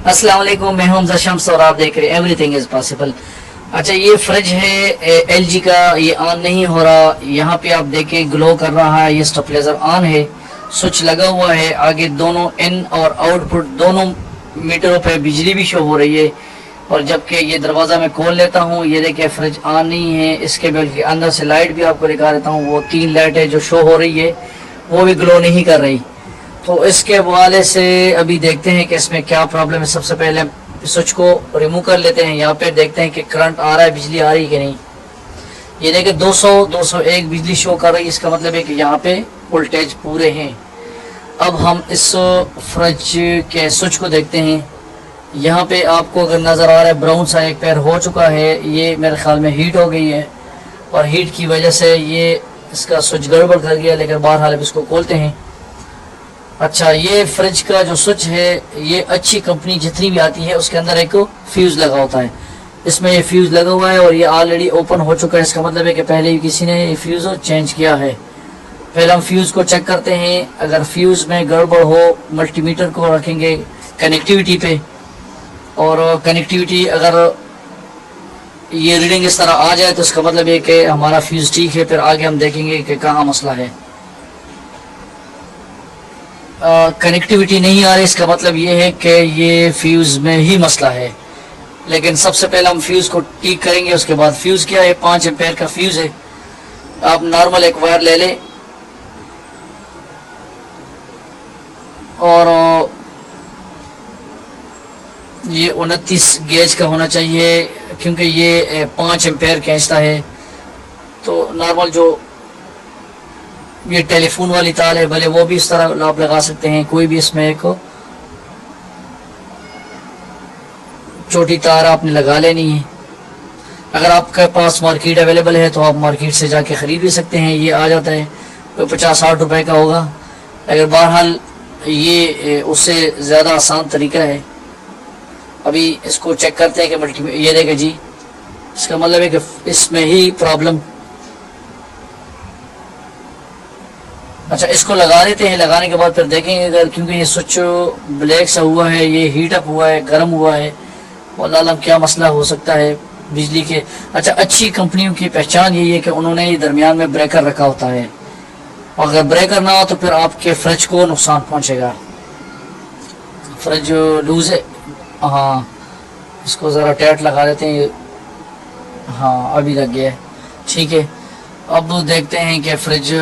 अस्सलाम वालेकुम, मैं हूं हमजा शम्स और आप देख रहे हैं एवरीथिंग इज पॉसिबल। अच्छा, ये फ्रिज है एलजी का, ये ऑन नहीं हो रहा। यहाँ पे आप देखें ग्लो कर रहा है, ये स्टेबलाइजर ऑन है, स्विच लगा हुआ है, आगे दोनों इन और आउटपुट दोनों मीटरों पे बिजली भी शो हो रही है। और जबकि ये दरवाज़ा मैं खोल लेता हूँ, ये देखिए फ्रिज ऑन नहीं है। इसके बल्कि अंदर से लाइट भी आपको दिखा देता हूँ, वो 3 लाइट है जो शो हो रही है, वो भी ग्लो नहीं कर रही। तो इसके हवाले से अभी देखते हैं कि इसमें क्या प्रॉब्लम है। सबसे पहले स्विच को रिमूव कर लेते हैं। यहाँ पे देखते हैं कि करंट आ रहा है, बिजली आ रही है कि नहीं। ये देखिए 201 बिजली शो कर रही है, इसका मतलब है कि यहाँ पे वोल्टेज पूरे हैं। अब हम इस फ्रिज के स्विच को देखते हैं। यहाँ पे आपको अगर नज़र आ रहा है ब्राउन सा एक पैर हो चुका है, ये मेरे ख्याल में हीट हो गई है और हीट की वजह से ये इसका स्विच गड़बड़ कर गया। लेकिन बहरहाल अब इसको खोलते हैं। अच्छा, ये फ्रिज का जो स्विच है, ये अच्छी कंपनी जितनी भी आती है उसके अंदर एक फ्यूज़ लगा होता है। इसमें ये फ्यूज़ लगा हुआ है और ये ऑलरेडी ओपन हो चुका है। इसका मतलब है कि पहले ही किसी ने ये फ्यूज़ चेंज किया है। पहले हम फ्यूज़ को चेक करते हैं। अगर फ्यूज़ में गड़बड़ हो, मल्टीमीटर को रखेंगे कनेक्टिविटी पे, और कनेक्टिविटी अगर ये रीडिंग इस तरह आ जाए तो इसका मतलब है कि हमारा फ्यूज़ ठीक है। फिर आगे हम देखेंगे कि कहाँ मसला है। कनेक्टिविटी नहीं आ रही, इसका मतलब ये है कि ये फ्यूज़ में ही मसला है। लेकिन सबसे पहले हम फ्यूज़ को ठीक करेंगे। उसके बाद फ्यूज़ क्या है, 5 एम्पेयर का फ्यूज़ है। आप नॉर्मल एक वायर ले लें और ये 29 गेज का होना चाहिए, क्योंकि ये 5 एम्पेयर खींचता है। तो नॉर्मल जो ये टेलीफोन वाली तार है, भले वो भी इस तरह आप लगा सकते हैं। कोई भी इसमें एक छोटी तार आपने लगा लेनी है। अगर आपके पास मार्केट अवेलेबल है तो आप मार्केट से जाके ख़रीद भी सकते हैं। ये आ जाता है, कोई 50-60 रुपए का होगा। अगर बहरहाल ये उससे ज़्यादा आसान तरीका है। अभी इसको चेक करते हैं कि ये देखें जी, इसका मतलब है कि इसमें ही प्रॉब्लम। अच्छा, इसको लगा देते हैं। लगाने के बाद फिर देखेंगे अगर, क्योंकि ये स्विच ब्लैक सा हुआ है, ये हीट अप हुआ है, गर्म हुआ है, वल्लाह आलम क्या मसला हो सकता है बिजली के। अच्छा, अच्छी कंपनियों की पहचान यही है कि उन्होंने ये दरमियान में ब्रेकर रखा होता है। और अगर ब्रेकर ना हो तो फिर आपके फ्रिज को नुकसान पहुंचेगा। फ्रिज लूज है। हाँ, इसको ज़रा टाइट लगा देते हैं। हाँ, अभी लग गया है, ठीक है। अब देखते हैं कि फ्रिज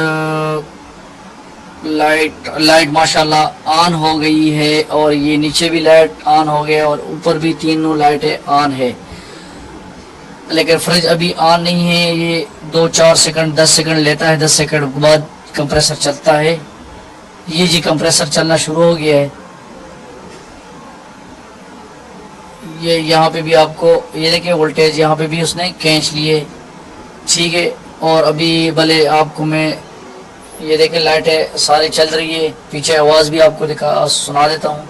लाइट माशाल्लाह ऑन हो गई है, और ये नीचे भी लाइट ऑन हो गया और ऊपर भी तीनों लाइटें ऑन है। लेकिन फ्रिज अभी ऑन नहीं है। ये 2-4 सेकंड 10 सेकंड लेता है। 10 सेकंड के बाद कंप्रेसर चलता है। ये जी कंप्रेसर चलना शुरू हो गया है। ये यहाँ पे भी आपको ये देखिए वोल्टेज यहाँ पे भी उसने खींच लिए, ठीक है। और अभी भले आपको मैं ये देखें लाइटें सारी चल रही है। पीछे आवाज़ भी आपको सुना देता हूँ।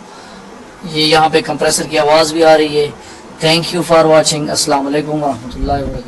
ये यहाँ पे कंप्रेसर की आवाज़ भी आ रही है। Thank you for watching. अस्सलाम वालेकुम व रहमतुल्लाहि व बरकातहू।